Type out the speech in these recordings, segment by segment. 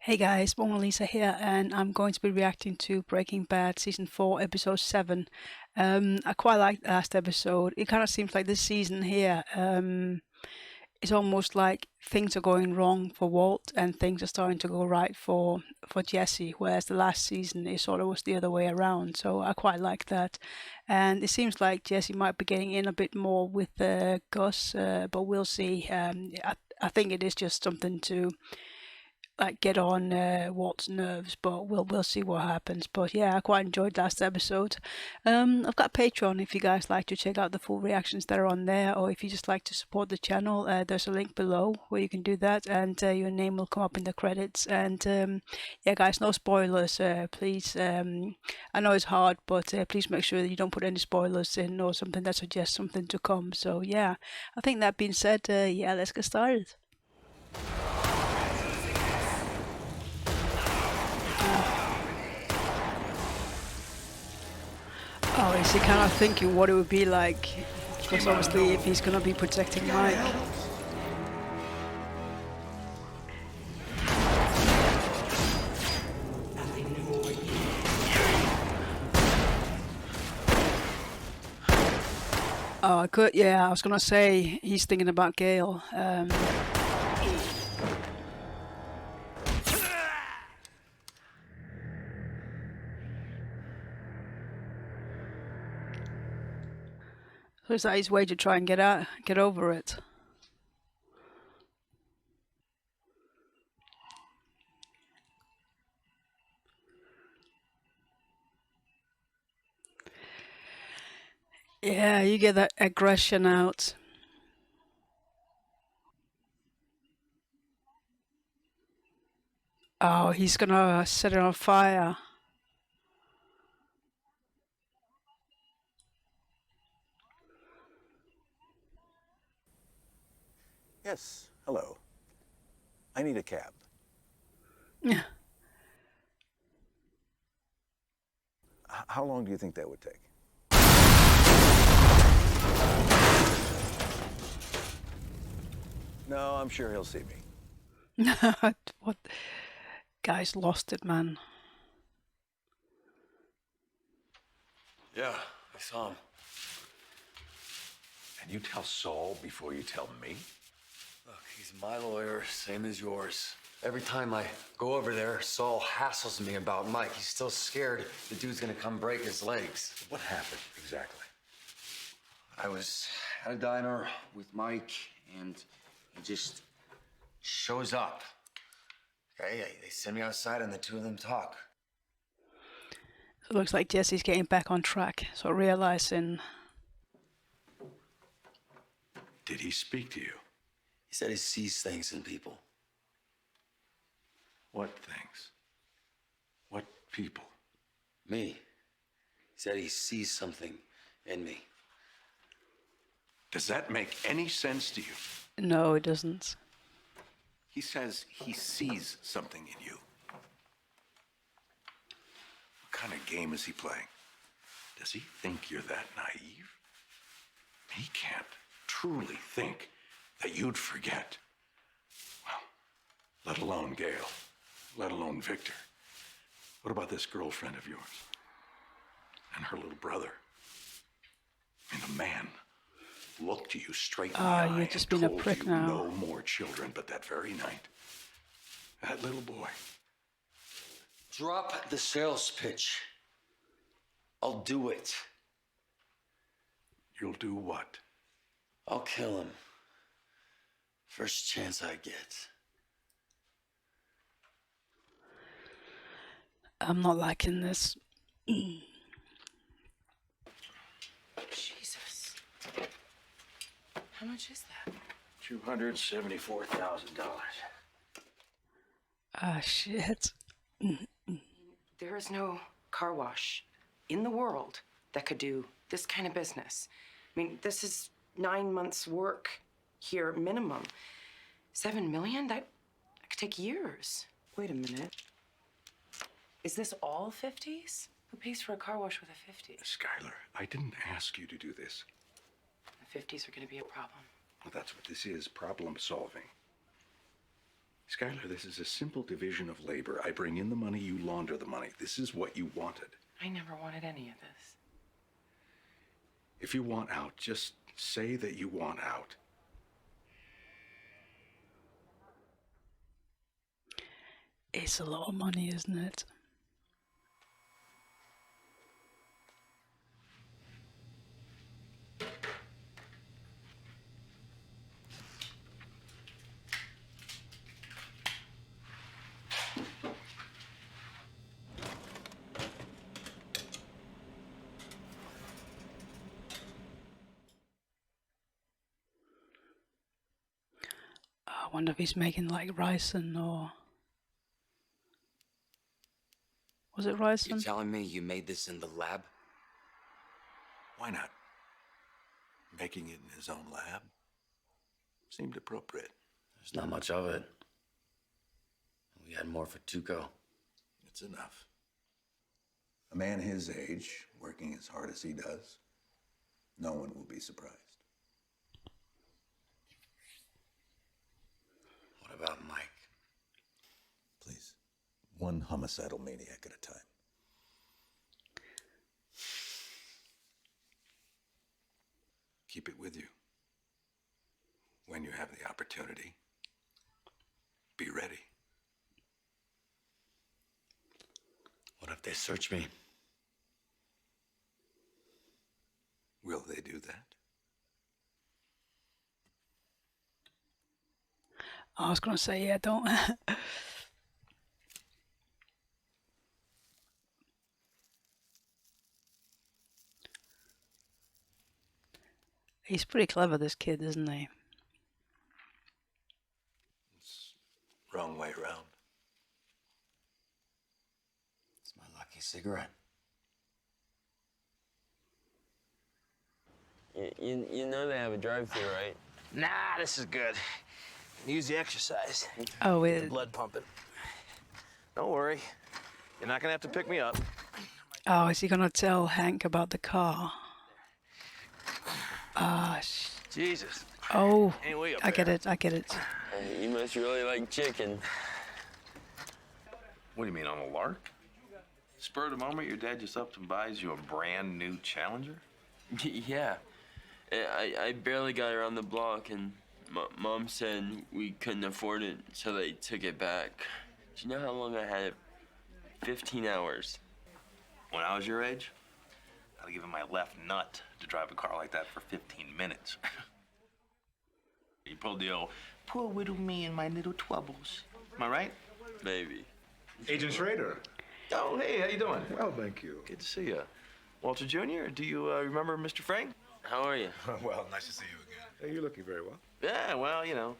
Hey guys, Mona Lisa here, and I'm going to be reacting to Breaking Bad Season 4, Episode 7. I quite liked the last episode. It kind of seems like this season here, it's almost like things are going wrong for Walt and things are starting to go right for Jesse, whereas the last season it sort of was the other way around. So I quite like that. And it seems like Jesse might be getting in a bit more with Gus, but we'll see. I think it is just something to like get on Walt's nerves, but we'll see what happens. But yeah, I quite enjoyed last episode. I've got Patreon if you guys like to check out the full reactions that are on there, or if you just like to support the channel, there's a link below where you can do that, and your name will come up in the credits. And yeah, guys, no spoilers, please. I know it's hard, but please make sure that you don't put any spoilers in or something that suggests something to come. So yeah, I think that being said, yeah, let's get started. Oh, is he kind of thinking what it would be like? Because obviously, if he's gonna be protecting Mike. Oh, I could. Yeah, I was gonna say he's thinking about Gail. So is that his way to try and get over it? Yeah, you get that aggression out. Oh, he's gonna set it on fire. Yes, hello. I need a cab. Yeah. How long do you think that would take? No, I'm sure he'll see me. What? Guy's lost it, man. Yeah, I saw him. And you tell Saul before you tell me? Look, he's my lawyer, same as yours. Every time I go over there, Saul hassles me about Mike. He's still scared the dude's gonna come break his legs. What happened exactly? I was at a diner with Mike, and he just shows up. Okay, they send me outside, and the two of them talk. So it looks like Jesse's getting back on track. So realizing. Did he speak to you? He said he sees things in people. What things? What people? Me. He said he sees something in me. Does that make any sense to you? No, it doesn't. He says he sees something in you. What kind of game is he playing? Does he think you're that naive? He can't truly think that you'd forget. Well, let alone Gail, let alone Victor. What about this girlfriend of yours? And her little brother? I mean, the man looked you straight in the eye you're just and being a told prick you now. no more children, but that very night, that little boy. Drop the sales pitch. I'll do it. You'll do what? I'll kill him. First chance I get. I'm not liking this. Jesus. How much is that? $274,000. Ah, shit. There is no car wash in the world that could do this kind of business. I mean, this is 9 months' work here, minimum. 7 million? That could take years. Wait a minute. Is this all 50s? Who pays for a car wash with a 50? Skyler, I didn't ask you to do this. The 50s are going to be a problem. Well, that's what this is, problem solving. Skyler, this is a simple division of labor. I bring in the money, you launder the money. This is what you wanted. I never wanted any of this. If you want out, just say that you want out. It's a lot of money, isn't it? I wonder if he's making like ricin or... Was it ricin? You're telling me you made this in the lab? Why not? Making it in his own lab seemed appropriate. There's not much of it. We had more for Tuco. It's enough. A man his age, working as hard as he does, no one will be surprised. What about Mike? Please, one homicidal maniac at a time. Keep it with you. When you have the opportunity, be ready. What if they search me? Will they do that? I was going to say, yeah, don't. He's pretty clever, this kid, isn't he? It's wrong way around. It's my lucky cigarette. You know they have a drive-thru, right? Nah, this is good. Use the exercise. Oh, The it, blood pumping. Don't worry. You're not gonna have to pick me up. oh, is he going to tell Hank about the car? Jesus. Oh, Ain't we up I get there? it, I get it. You must really like chicken. What do you mean, on a lark? Spur of the moment, your dad just up and buys you a brand new Challenger? Yeah. I barely got around the block, and Mom said we couldn't afford it, so they took it back. Do you know how long I had it? 15 hours. When I was your age, I'd have given my left nut to drive a car like that for 15 minutes. You pulled the old, poor little me and my little troubles. Am I right? Maybe. Agent Schrader. Oh, hey, how you doing? Well, thank you. Good to see you. Walter Jr., do you remember Mr. Frank? How are you? Well, nice to see you again. Hey, you're looking very well. Yeah, well, you know,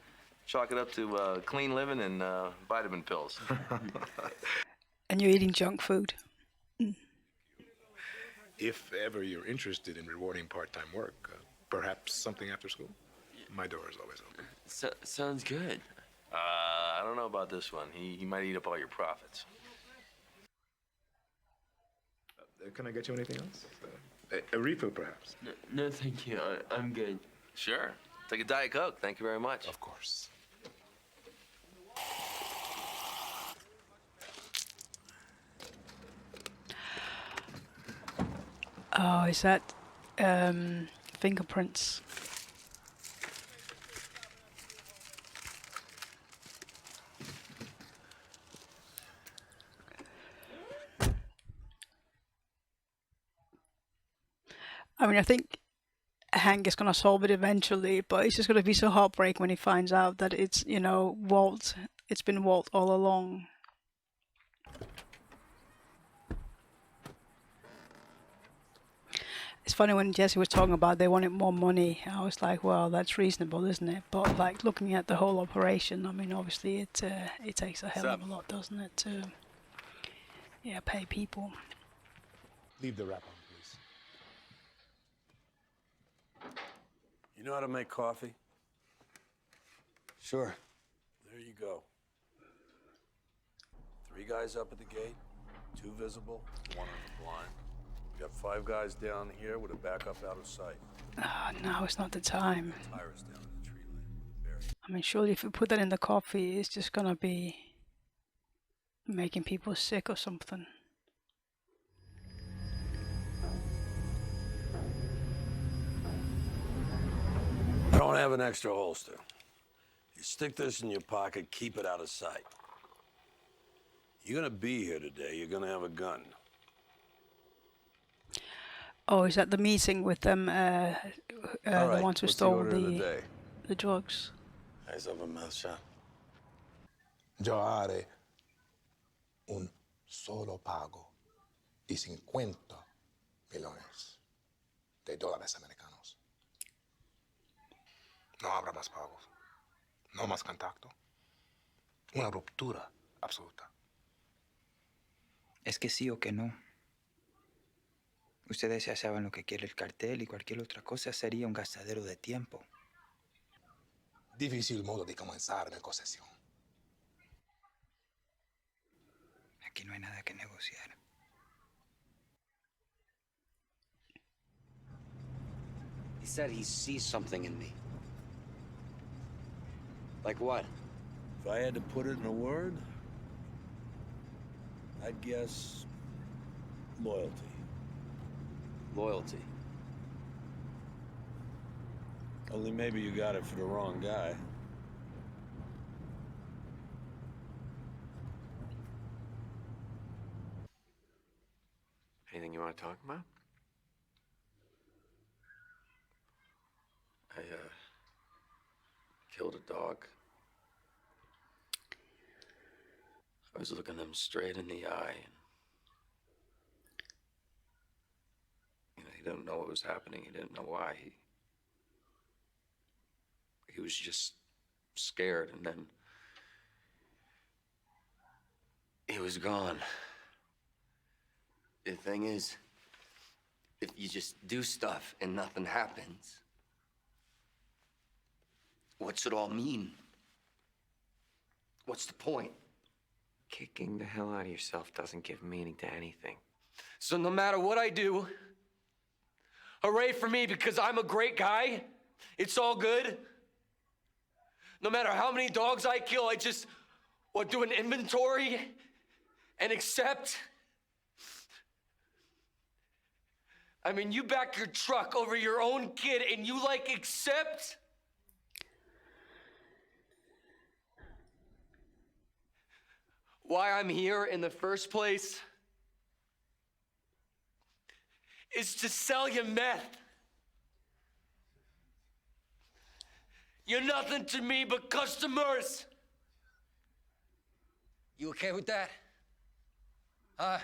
chalk it up to clean living and vitamin pills. And you're eating junk food. If ever you're interested in rewarding part-time work, perhaps something after school, my door is always open. Sounds good. I don't know about this one. He might eat up all your profits. Can I get you anything else? A refill, perhaps? No, thank you. I'm good. Sure. Take a Diet Coke. Thank you very much. Of course. Oh, is that fingerprints? I mean, I think Hank is going to solve it eventually, but it's just going to be so heartbreaking when he finds out that it's, you know, Walt. It's been Walt all along. It's funny when Jesse was talking about they wanted more money. I was like, well, that's reasonable, isn't it? But like looking at the whole operation, I mean, obviously it takes a hell of a lot, doesn't it, to pay people. Leave the wrap on, please. You know how to make coffee? Sure. There you go. 3 guys up at the gate, 2 visible, 1 on the blind. We got 5 guys down here with a backup out of sight. No, it's not the time. Tyrus down in the tree line. Barry. I mean, surely if you put that in the coffee, it's just gonna be making people sick or something. I don't have an extra holster. You stick this in your pocket, keep it out of sight. You're gonna be here today, you're gonna have a gun. Oh, is that the meeting with them, All the right, ones who what's stole the order of the day? the drugs? Eyes open, mouth shut. Yo haré un solo pago y 50 millones de dólares americanos. No habrá más pagos. No más contacto. Una ruptura absoluta. Es que sí o que no. Ustedes ya saben lo que quiere el cartel y cualquier otra cosa sería un gastadero de tiempo. Difícil modo de comenzar negociación. Aquí no hay nada que negociar. He said he sees something in me. Like what? If I had to put it in a word, I'd guess loyalty. Loyalty. Only maybe you got it for the wrong guy. Anything you want to talk about? I, killed a dog. I was looking them straight in the eye, and he didn't know what was happening. He didn't know why. He was just scared, and then he was gone. The thing is, if you just do stuff and nothing happens, what's it all mean? What's the point? Kicking the hell out of yourself doesn't give meaning to anything. So no matter what I do, hooray for me because I'm a great guy. It's all good. No matter how many dogs I kill, I just do an inventory and accept. I mean, you back your truck over your own kid and you accept? Why I'm here in the first place is to sell you meth. You're nothing to me but customers. You okay with that? Huh?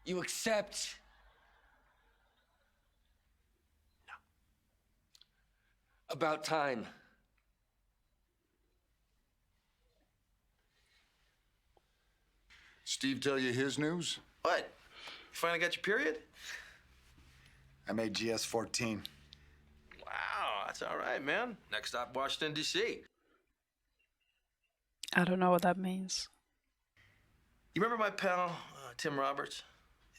You accept? No. About time. Steve tell you his news? What? You finally got your period? I made GS-14. Wow, that's all right, man. Next stop, Washington, D.C. I don't know what that means. You remember my pal, Tim Roberts,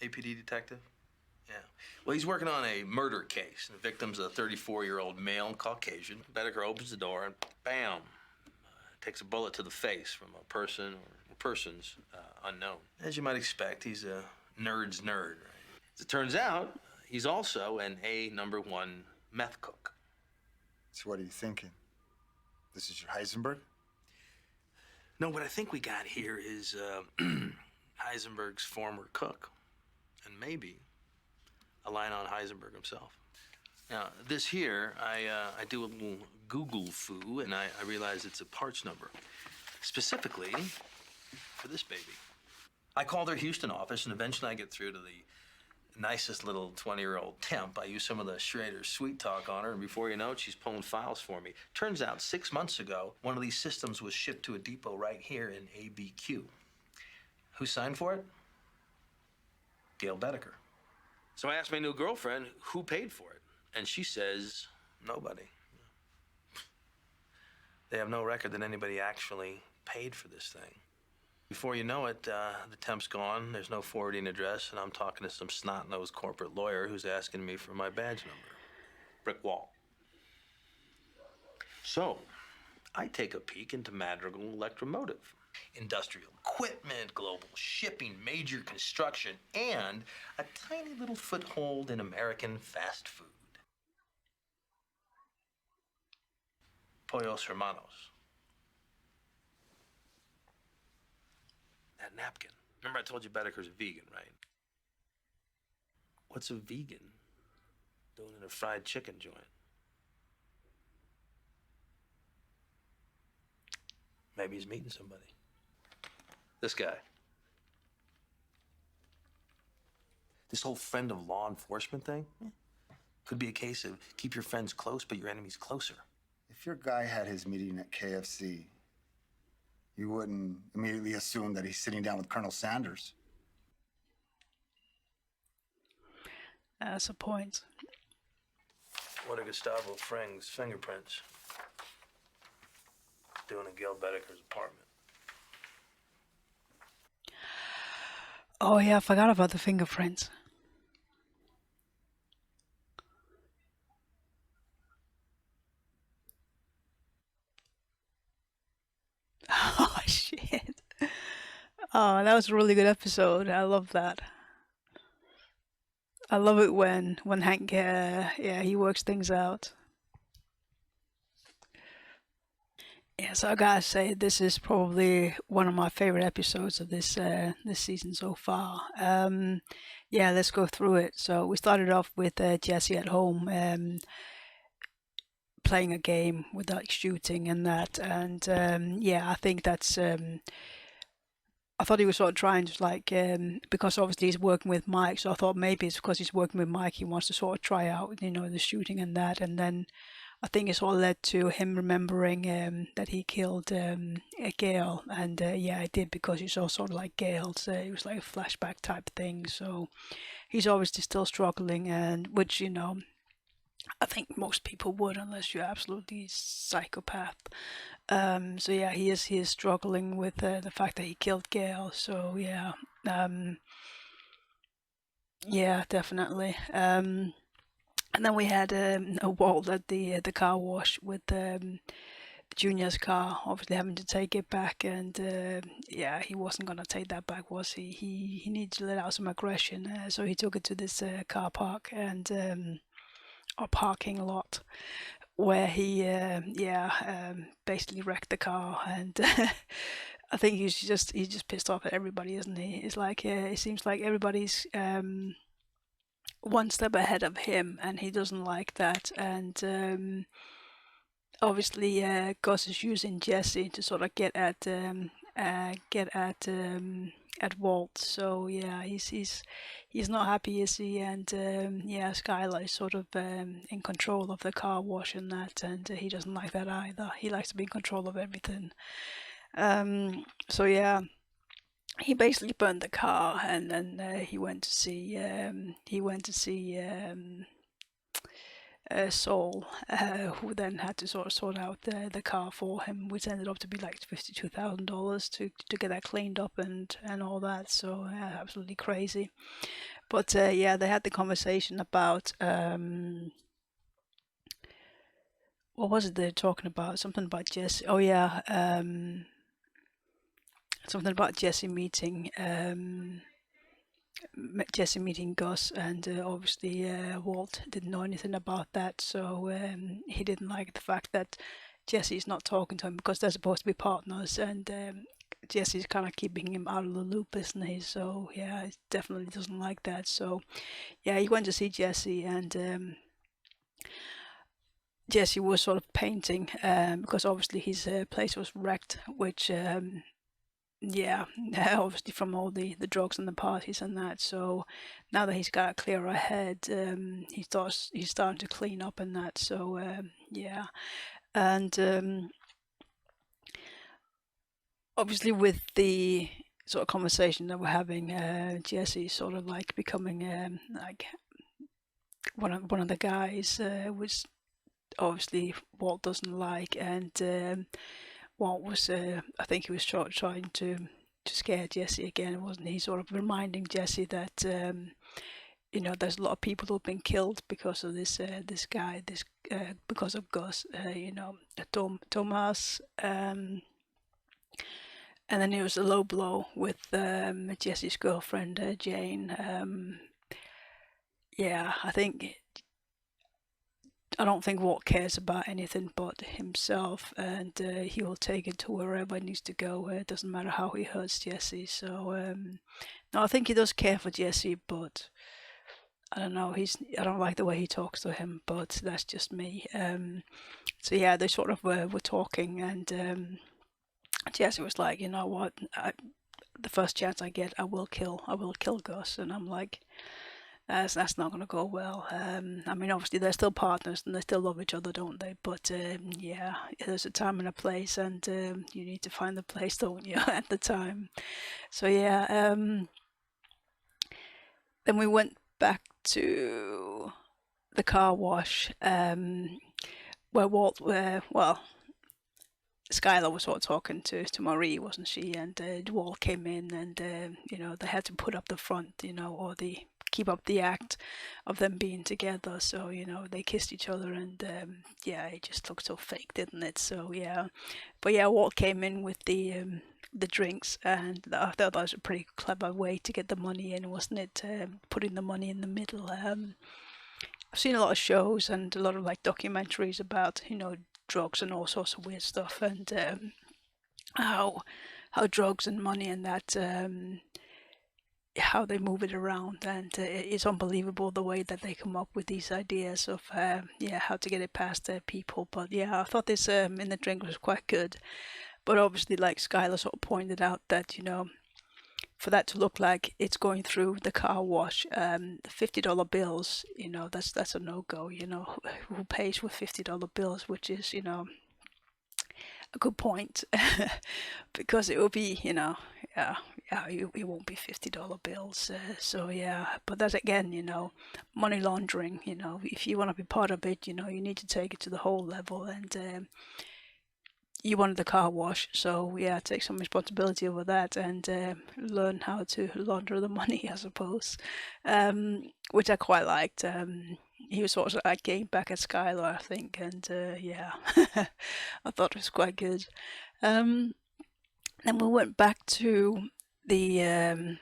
APD detective? Yeah. Well, he's working on a murder case. The victim's a 34-year-old male, Caucasian. Bedecker opens the door and bam, takes a bullet to the face from a person or persons unknown. As you might expect, he's a nerd's nerd, right? As it turns out, he's also an #1 meth cook. So what are you thinking? This is your Heisenberg? No, what I think we got here is Heisenberg's former cook, and maybe a line on Heisenberg himself. Now, this here, I do a little Google foo, and I realize it's a parts number, specifically for this baby. I call their Houston office, and eventually I get through to the nicest little 20-year-old temp. I use some of the Schrader sweet talk on her, and before you know it, she's pulling files for me. Turns out 6 months ago, one of these systems was shipped to a depot right here in ABQ. Who signed for it? Gail Bedecker. So I asked my new girlfriend who paid for it, and she says nobody. They have no record that anybody actually paid for this thing. Before you know it, the temp's gone, there's no forwarding address, and I'm talking to some snot-nosed corporate lawyer who's asking me for my badge number. Brick wall. So, I take a peek into Madrigal Electromotive. Industrial equipment, global shipping, major construction, and a tiny little foothold in American fast food. Pollos Hermanos. That napkin. Remember I told you Bedeker's a vegan, right? What's a vegan doing in a fried chicken joint? Maybe he's meeting somebody. This guy. This whole friend of law enforcement thing could be a case of keep your friends close, but your enemies closer. If your guy had his meeting at KFC, you wouldn't immediately assume that he's sitting down with Colonel Sanders. That's a point. What are Gustavo Fring's fingerprints doing in Gail Bedeker's apartment? Oh yeah, I forgot about the fingerprints. Oh shit. Oh, that was a really good episode. I love that. I love it when Hank, he works things out. Yeah, so I gotta say, this is probably one of my favorite episodes of this season so far. Yeah, let's go through it. So we started off with Jesse at home, playing a game with like shooting and that, and yeah, I think that's. I thought he was sort of trying to like, because obviously he's working with Mike, so I thought maybe it's because he's working with Mike, he wants to sort of try out, the shooting and that, and then I think it's all led to him remembering that he killed Gail, and yeah, I did, because he saw sort of like Gail's, it was like a flashback type thing, so he's obviously still struggling, and which, I think most people would, unless you're absolutely psychopath. So yeah, he is struggling with the fact that he killed Gail. So yeah, yeah, definitely. And then we had a Walt at the car wash with Junior's car, obviously having to take it back, and yeah, he wasn't gonna take that back, was he? He needed to let out some aggression, so he took it to this car park and or parking lot, where he basically wrecked the car, and I think he's just pissed off at everybody, isn't he? It's like it seems like everybody's one step ahead of him, and he doesn't like that, and obviously Gus is using Jesse to sort of get at Walt. So yeah, he's not happy, is he? And yeah, Skyler is sort of in control of the car wash and that, and he doesn't like that either. He likes to be in control of everything. So yeah, he basically burned the car, and then he went to see Saul, who then had to sort of sort out the car for him, which ended up to be like $52,000 to get that cleaned up and all that. So absolutely crazy. But yeah, they had the conversation about what was it they're talking about? Something about Jesse. Oh yeah, something about Jesse meeting Gus, and obviously Walt didn't know anything about that, so he didn't like the fact that Jesse's not talking to him, because they're supposed to be partners, and Jesse's kind of keeping him out of the loop, isn't he? So yeah, he definitely doesn't like that. So yeah, he went to see Jesse, and Jesse was sort of painting, because obviously his place was wrecked, which yeah, obviously from all the drugs and the parties and that. So now that he's got a clearer head, he's starting to clean up and that. So yeah, and obviously with the sort of conversation that we're having, Jesse sort of like becoming like one of the guys, which obviously Walt doesn't like, and Walt was, I think he was trying to scare Jesse again, wasn't he? Sort of reminding Jesse that, there's a lot of people who've been killed because of this guy, this because of Gus. Thomas. And then it was a low blow with Jesse's girlfriend, Jane. I don't think Walt cares about anything but himself, and he will take it to wherever it needs to go. It doesn't matter how he hurts Jesse. So, no, I think he does care for Jesse, but I don't know. I don't like the way he talks to him, but that's just me. So yeah, they sort of were talking, and Jesse was like, you know what? The first chance I get, I will kill Gus. And I'm like, that's not going to go well. I mean, obviously they're still partners and they still love each other, don't they? But yeah, there's a time and a place, and you need to find the place, don't you, at the time? So yeah, then we went back to the car wash, where Walt, Skyler was sort of talking to Marie, wasn't she? And Walt came in, and they had to put up the front, or keep up the act of them being together. So they kissed each other, and it just looked so fake, didn't it? So yeah, but yeah, Walt came in with the drinks, and I thought that was a pretty clever way to get the money in, wasn't it? Putting the money in the middle. I've seen a lot of shows and a lot of like documentaries about drugs and all sorts of weird stuff, and how drugs and money and that how they move it around, and it's unbelievable the way that they come up with these ideas of how to get it past their people. But yeah, I thought this in the drink was quite good, but obviously, like Skyler sort of pointed out, that for that to look like it's going through the car wash, the $50 bills, that's a no-go. Who pays with $50 bills, which is a good point, because it will be it won't be $50 bills. So yeah, but that's again money laundering. If you want to be part of it, you need to take it to the whole level, and you wanted the car wash, so yeah, take some responsibility over that, and learn how to launder the money, I suppose, which I quite liked. He was sort of like getting back at Skyler, I think, and yeah, I thought it was quite good. Then we went back to the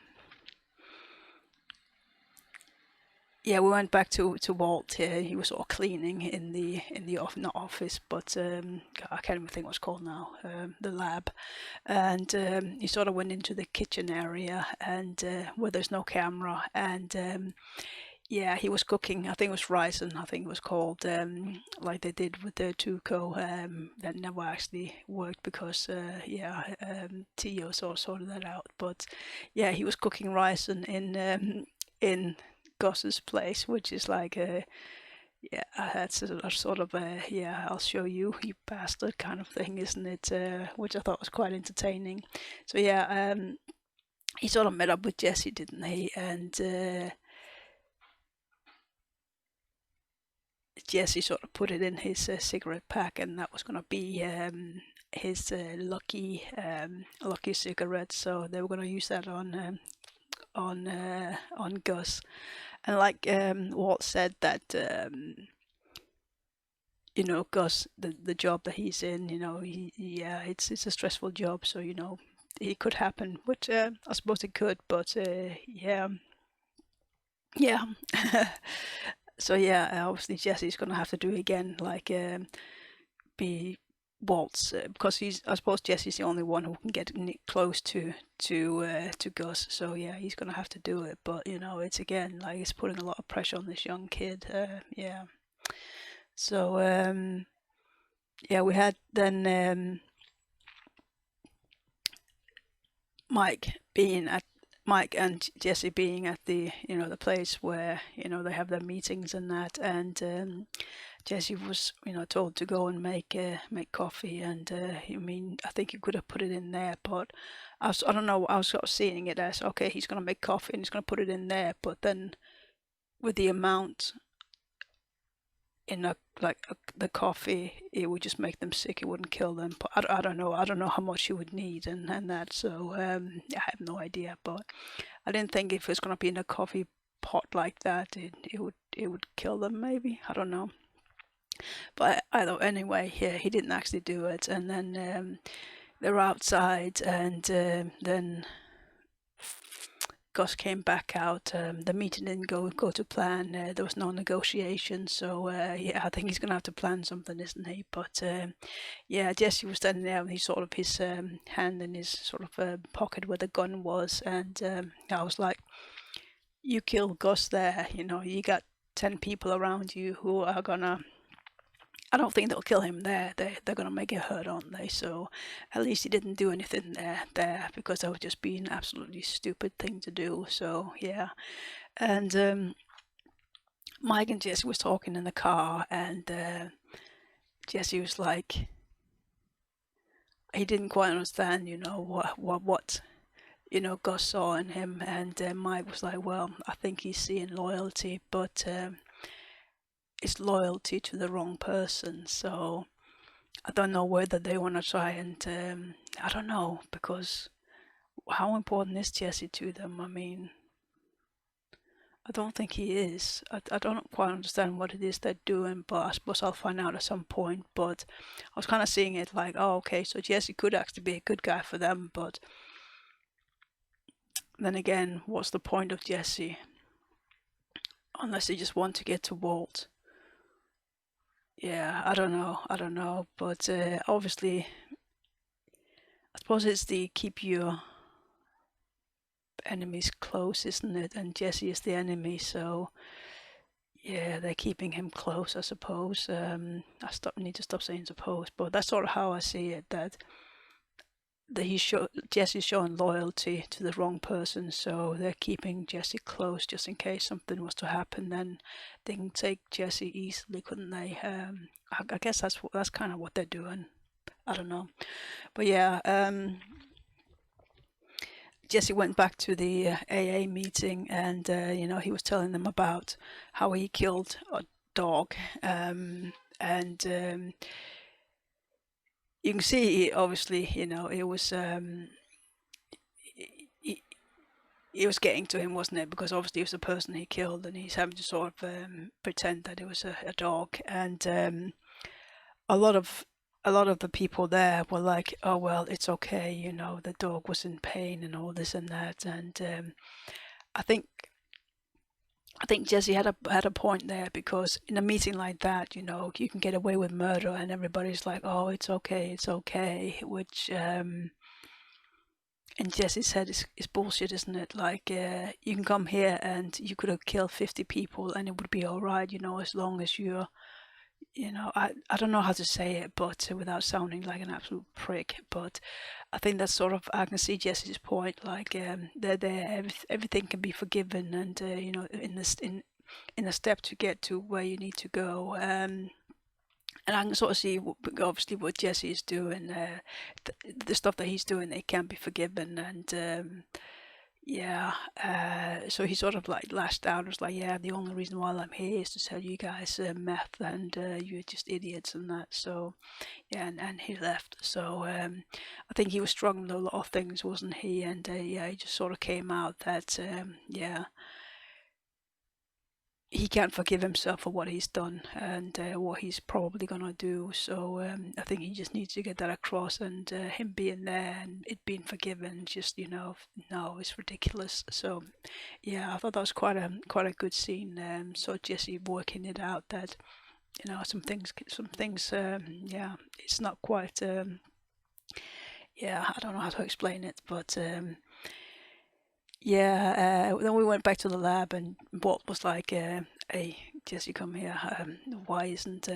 we went back to Walt here. He was sort of cleaning in the not office, but I can't even think what it's called now, the lab. And he sort of went into the kitchen area, and where there's no camera, and he was cooking. I think it was ricin, I think it was called, like they did with the Tuco. That never actually worked because Tio sort of sorted that out. But yeah, he was cooking ricin in Gus's place, which is like that's a sort of I'll show you, you bastard kind of thing, isn't it? Which I thought was quite entertaining. So yeah, he sort of met up with Jesse, didn't he? And Jesse sort of put it in his cigarette pack, and that was going to be his lucky cigarette. So they were going to use that on Gus. And like Walt said, that Gus, the job that he's in, it's a stressful job, so it could happen, which I suppose it could, but so yeah, obviously Jesse's gonna have to do it again, like be Walt's, because I suppose Jesse's the only one who can get close to Gus. So yeah, he's gonna have to do it. But it's again like it's putting a lot of pressure on this young kid. So we had then Mike and Jesse being at the the place where they have their meetings and that, and Jesse was told to go and make coffee, and I think he could have put it in there, but I don't know, I was sort of seeing it as, okay, he's going to make coffee and he's going to put it in there, but then with the amount in the coffee, it would just make them sick. It wouldn't kill them. But I don't know how much you would need and that. So I have no idea. But I didn't think if it's going to be in a coffee pot like that, it would kill them. Maybe, I don't know. But either anyway, yeah, he didn't actually do it. And then they were outside, and then Gus came back out. The meeting didn't go to plan. There was no negotiation, so yeah, I think he's gonna have to plan something, isn't he? But yeah, Jesse was standing there, and he sort of his hand in his sort of pocket where the gun was, and I was like, "You killed Gus there. You know, you got 10 people around you who are gonna." I don't think they'll kill him there. They're gonna make it hurt, aren't they? So at least he didn't do anything there because that would just be an absolutely stupid thing to do. So yeah, and Mike and Jesse was talking in the car, and Jesse was like, he didn't quite understand, you know, what you know Gus saw in him, and Mike was like, well, I think he's seeing loyalty, but it's loyalty to the wrong person. So I don't know whether they want to try and I don't know, because how important is Jesse to them? I mean, I don't think he is. I don't quite understand what it is they're doing, but I suppose I'll find out at some point. But I was kind of seeing it like, oh, okay, so Jesse could actually be a good guy for them, but then again, what's the point of Jesse? Unless they just want to get to Walt. Yeah, I don't know, but obviously, I suppose it's the keep your enemies close, isn't it? And Jesse is the enemy, so yeah, they're keeping him close, I suppose. Need to stop saying suppose, but that's sort of how I see it. That Jesse's showing loyalty to the wrong person, so they're keeping Jesse close just in case something was to happen. Then they can take Jesse easily, couldn't they? I guess that's kind of what they're doing. I don't know, but yeah. Jesse went back to the AA meeting, and you know, he was telling them about how he killed a dog, and you can see, obviously, you know, it was it was getting to him, wasn't it? Because obviously it was the person he killed, and he's having to sort of pretend that it was a dog. And a lot of the people there were like, "Oh well, it's okay, you know, the dog was in pain and all this and that." And I think Jesse had a point there, because in a meeting like that, you know, you can get away with murder, and everybody's like, "Oh, it's okay," which in Jesse's head is bullshit, isn't it? Like, you can come here and you could have killed 50 people and it would be all right, you know, as long as you're, you know, I don't know how to say it, but without sounding like an absolute prick. But I think that's sort of, I can see Jesse's point. Like, they're there, everything can be forgiven, and you know, in a step to get to where you need to go. And I can sort of see, obviously, what Jesse is doing, the stuff that he's doing, it can't be forgiven, and yeah, so he sort of like lashed out and was like, yeah, the only reason why I'm here is to tell you guys meth, and you're just idiots and that. So yeah, and he left. So I think he was struggling with a lot of things, wasn't he? And yeah, he just sort of came out that yeah, he can't forgive himself for what he's done and what he's probably gonna do. So I think he just needs to get that across, and him being there and it being forgiven, just, you know, no, it's ridiculous. So yeah, I thought that was quite a good scene. So Jesse working it out that, you know, some things yeah, it's not quite yeah, I don't know how to explain it, but yeah, then we went back to the lab, and Walt was like, "Hey, Jesse, come here. Why isn't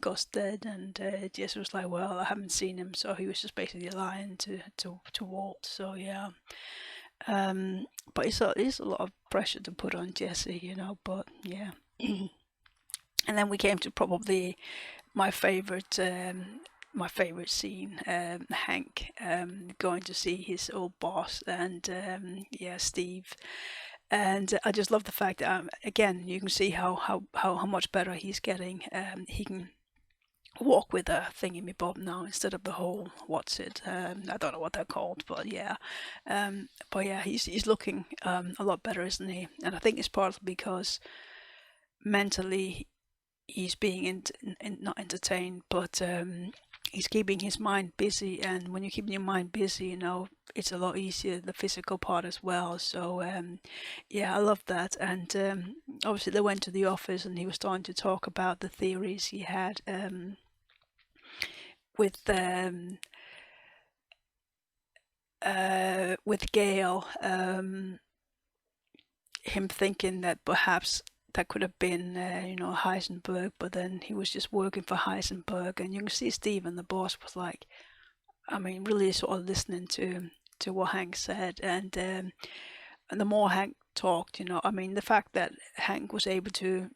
Gus dead?" And Jesse was like, "Well, I haven't seen him," so he was just basically lying to Walt. So yeah, but it's a lot of pressure to put on Jesse, you know. But yeah, and then we came to probably my favorite scene, Hank going to see his old boss, and yeah, Steve. And I just love the fact that again, you can see how much better he's getting. He can walk with a thingy-me-bob now instead of the whole what's it? I don't know what they're called, but yeah, he's looking a lot better, isn't he? And I think it's partly because mentally he's being not entertained, but he's keeping his mind busy, and when you keep your mind busy, you know, it's a lot easier, the physical part as well. So yeah, I love that. And obviously they went to the office and he was starting to talk about the theories he had with Gail, him thinking that perhaps that could have been, you know, Heisenberg, but then he was just working for Heisenberg. And you can see Steven, the boss, was like, I mean, really sort of listening to what Hank said. And the more Hank talked, you know, I mean, the fact that Hank was able to,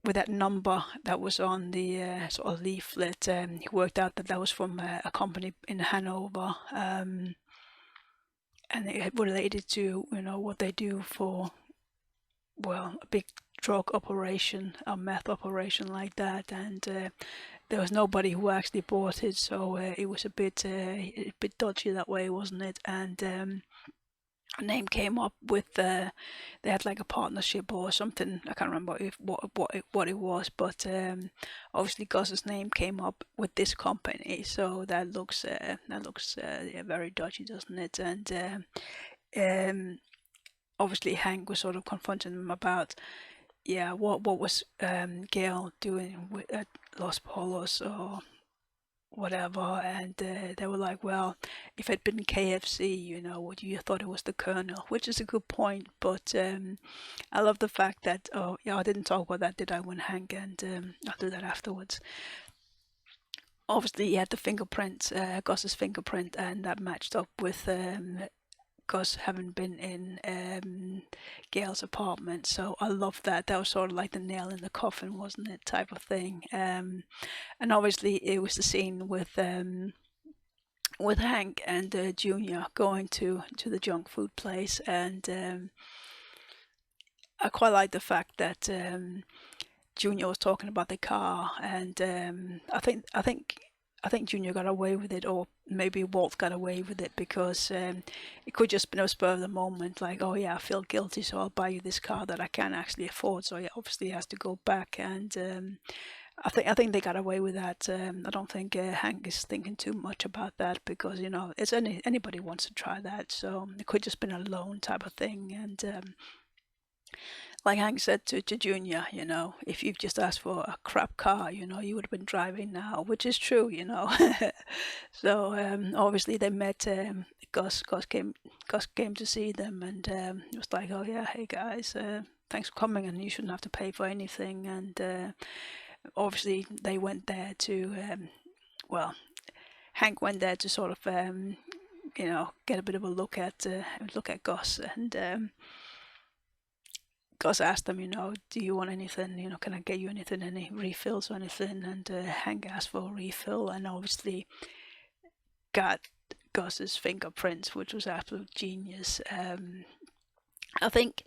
with that number that was on the sort of leaflet, he worked out that that was from a company in Hanover, and it related to, you know, what they do for, well, a big drug operation, a meth operation like that, and there was nobody who actually bought it, so it was a bit dodgy that way, wasn't it? And a name came up with they had like a partnership or something. I can't remember what it was, but obviously Gus's name came up with this company, so that looks yeah, very dodgy, doesn't it? And obviously Hank was sort of confronting him about, yeah, what was Gail doing at Los Polos or whatever, and they were like, well, if it had been KFC, you know, would you thought it was the Colonel, which is a good point. But I love the fact that, oh yeah, I didn't talk about that, did I, when Hank, and I'll do that afterwards. Obviously he had the fingerprint, Gus's fingerprint, and that matched up with Gus having been in Gail's apartment. So I love that. That was sort of like the nail in the coffin, wasn't it, type of thing. And obviously it was the scene with Hank and Junior going to the junk food place, and I quite like the fact that Junior was talking about the car, and I think Junior got away with it, or maybe Walt got away with it, because it could just be a spur of the moment, like, oh yeah, I feel guilty, so I'll buy you this car that I can't actually afford. So yeah, obviously he has to go back, and I think they got away with that. I don't think Hank is thinking too much about that, because, you know, it's anybody wants to try that, so it could just been a loan type of thing. And like Hank said to Junior, you know, if you've just asked for a crap car, you know, you would have been driving now, which is true, you know. So obviously they met. Gus came to see them, and it was like, oh yeah, hey guys, thanks for coming, and you shouldn't have to pay for anything. And obviously they went there to, well, Hank went there to sort of, you know, get a bit of a look at Gus, and Gus asked them, you know, do you want anything? You know, can I get you anything, any refills or anything? And Hank asked for a refill, and obviously got Gus's fingerprints, which was absolute genius. I think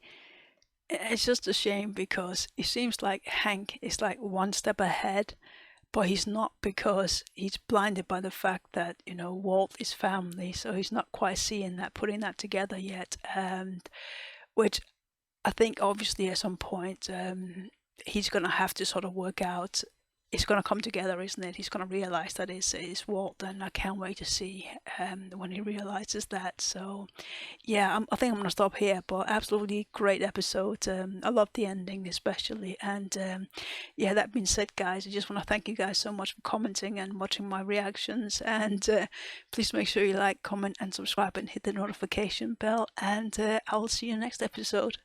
it's just a shame, because it seems like Hank is like one step ahead, but he's not, because he's blinded by the fact that, you know, Walt is family, so he's not quite seeing that, putting that together yet, which I think obviously at some point he's going to have to sort of work out. It's going to come together, isn't it? He's going to realise that it's Walt, and I can't wait to see when he realises that. So, yeah, I think I'm going to stop here, but absolutely great episode. I love the ending especially. And yeah, that being said, guys, I just want to thank you guys so much for commenting and watching my reactions. And please make sure you like, comment and subscribe and hit the notification bell. And I will see you next episode.